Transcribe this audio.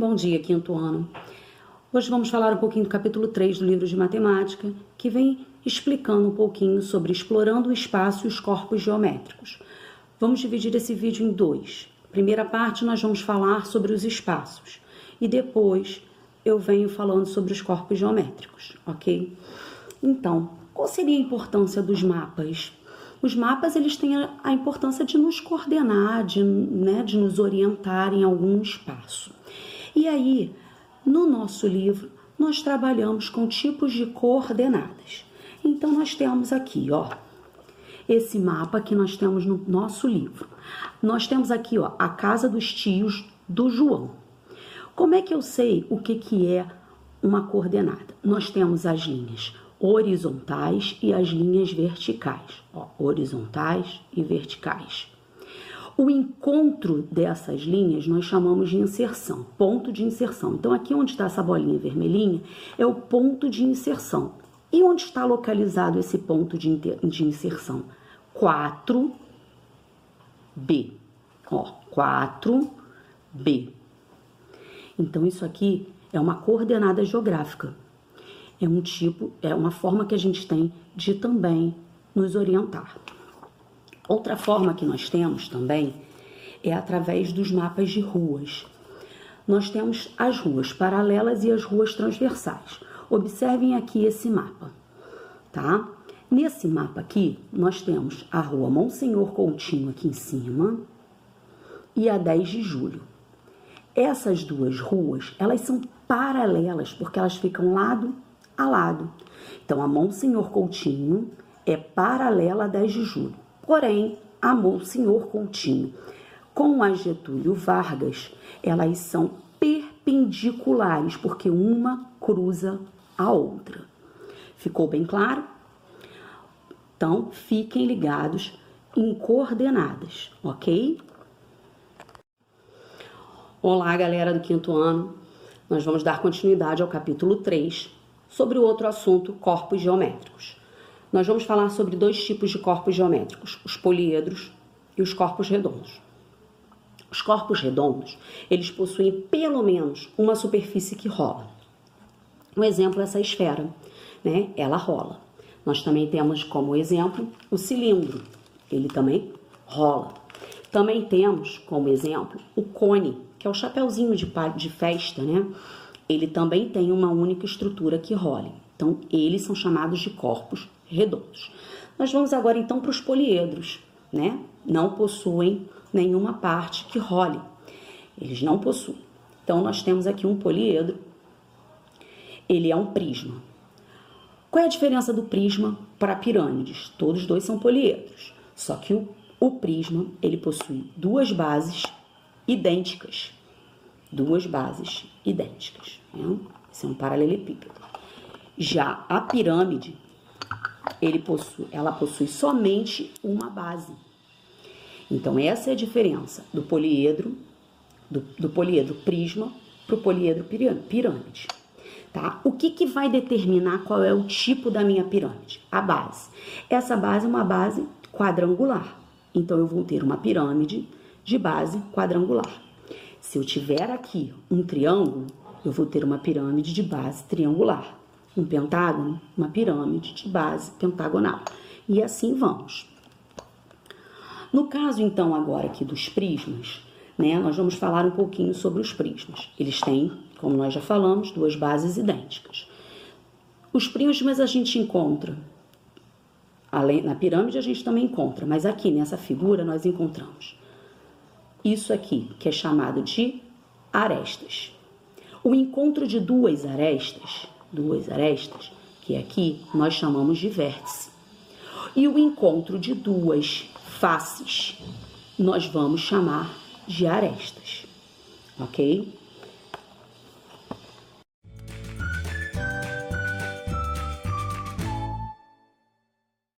Bom dia, quinto ano. Hoje vamos falar um pouquinho do capítulo 3 do livro de matemática, que vem explicando um pouquinho sobre explorando o espaço e os corpos geométricos. Vamos dividir esse vídeo em dois. Primeira parte nós vamos falar sobre os espaços e depois eu venho falando sobre os corpos geométricos, ok? Então, qual seria a importância dos mapas? Os mapas, eles têm a importância de nos coordenar, de nos orientar em algum espaço. E aí, no nosso livro, nós trabalhamos com tipos de coordenadas. Então, nós temos aqui, ó, esse mapa que nós temos no nosso livro. Nós temos aqui, ó, a casa dos tios do João. Como é que eu sei o que é uma coordenada? Nós temos as linhas horizontais e as linhas verticais, ó, horizontais e verticais. O encontro dessas linhas nós chamamos de inserção, ponto de inserção. Então, aqui onde está essa bolinha vermelhinha é o ponto de inserção. E onde está localizado esse ponto de inserção? 4B. Ó, 4B. Então, isso aqui é uma coordenada geográfica. É um tipo, é uma forma que a gente tem de também nos orientar. Outra forma que nós temos também é através dos mapas de ruas. Nós temos as ruas paralelas e as ruas transversais. Observem aqui esse mapa, tá? Nesse mapa aqui, nós temos a rua Monsenhor Coutinho aqui em cima e a 10 de julho. Essas duas ruas, elas são paralelas porque elas ficam lado a lado. Então, a Monsenhor Coutinho é paralela a 10 de julho. Porém, a Monsenhor Coutinho com a Getúlio Vargas, elas são perpendiculares, porque uma cruza a outra. Ficou bem claro? Então, fiquem ligados em coordenadas, ok? Olá, galera do quinto ano. Nós vamos dar continuidade ao capítulo 3, sobre o outro assunto, corpos geométricos. Nós vamos falar sobre dois tipos de corpos geométricos, os poliedros e os corpos redondos. Os corpos redondos, eles possuem pelo menos uma superfície que rola. Um exemplo é essa esfera, né? Ela rola. Nós também temos como exemplo o cilindro, ele também rola. Também temos como exemplo o cone, que é o chapeuzinho de festa, né? Ele também tem uma única estrutura que role. Então, eles são chamados de corpos redondos. Nós vamos agora, então, para os poliedros, né? Não possuem nenhuma parte que role. Eles não possuem. Então, nós temos aqui um poliedro. Ele é um prisma. Qual é a diferença do prisma para pirâmides? Todos dois são poliedros. Só que o prisma, ele possui duas bases idênticas. Duas bases idênticas. Né? Esse é um paralelepípedo. Já a pirâmide, ela possui somente uma base. Então, essa é a diferença do poliedro prisma para o poliedro pirâmide. Tá? O que vai determinar qual é o tipo da minha pirâmide? A base. Essa base é uma base quadrangular. Então, eu vou ter uma pirâmide de base quadrangular. Se eu tiver aqui um triângulo, eu vou ter uma pirâmide de base triangular. Um pentágono, uma pirâmide de base pentagonal. E assim vamos. No caso, então, agora aqui dos prismas, né, nós vamos falar um pouquinho sobre os prismas. Eles têm, como nós já falamos, duas bases idênticas. Os prismas a gente encontra, além, na pirâmide a gente também encontra, mas aqui nessa figura nós encontramos isso aqui, que é chamado de arestas. O encontro de duas arestas, que aqui nós chamamos de vértice. E o encontro de duas faces, nós vamos chamar de arestas, ok?